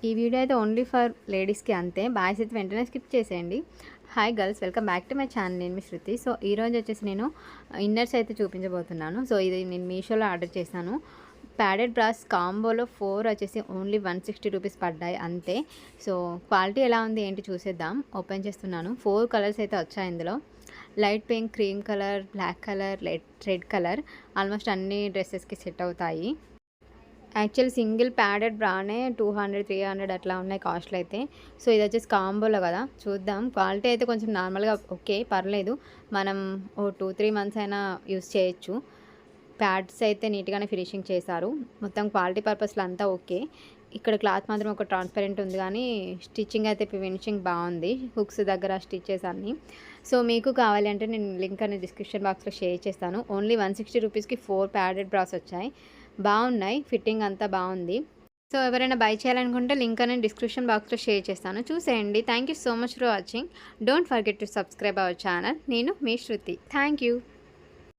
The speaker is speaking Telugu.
ఈ వీడియో అయితే ఓన్లీ ఫర్ లేడీస్కి అంతే. బాయ్స్ అయితే వెంటనే స్కిప్ చేసేయండి. Hi girls, welcome back to my channel. నేను మీ శృతి. సో ఈరోజు వచ్చేసి నేను ఇన్నర్స్ అయితే చూపించబోతున్నాను. సో ఇది నేను మీషోలో ఆర్డర్ చేశాను. ప్యాడెడ్ బ్రాస్ కాంబోలో 4 వచ్చేసి ఓన్లీ 160 రూపీస్ పడ్డాయి అంతే. సో క్వాలిటీ ఎలా ఉంది ఏంటి చూసేద్దాం. ఓపెన్ చేస్తున్నాను. 4 కలర్స్ అయితే వచ్చాయి ఇందులో. Light pink, cream colour, black colour, red colour. Almost అన్ని డ్రెస్సెస్కి సెట్ అవుతాయి. యాక్చువల్ సింగిల్ ప్యాడెడ్ బ్రానే 200, 300 అట్లా ఉన్నాయి కాస్ట్లు అయితే. సో ఇది వచ్చేసి కాంబోలో కదా, చూద్దాం. క్వాలిటీ అయితే కొంచెం నార్మల్గా ఓకే, పర్లేదు. మనం ఓ 2-3 మంత్స్ అయినా యూస్ చేయొచ్చు. ప్యాడ్స్ అయితే నీట్గానే ఫినిషింగ్ చేశారు. మొత్తం క్వాలిటీ పర్పస్లో అంతా ఓకే. ఇక్కడ క్లాత్ మాత్రం ఒక ట్రాన్స్పరెంట్ ఉంది, కానీ స్టిచ్చింగ్ అయితే ఫినిషింగ్ బాగుంది. హుక్స్ దగ్గర స్టిచెస్ అన్నీ. సో మీకు కావాలి అంటే నేను లింక్ అనేది డిస్క్రిప్షన్ బాక్స్లో షేర్ చేస్తాను. ఓన్లీ 160 రూపీస్కి 4 ప్యాడెడ్ బ్రాస్ వచ్చాయి. బాగున్నాయి, ఫిట్టింగ్ అంతా బాగుంది. సో ఎవరైనా బై చేయాలనుకుంటే లింక్ అనేది డిస్క్రిప్షన్ బాక్స్లో షేర్ చేస్తాను, చూసేయండి. Thank you so much for watching. Don't forget to subscribe our channel. నేను మీ శృతి. Thank you.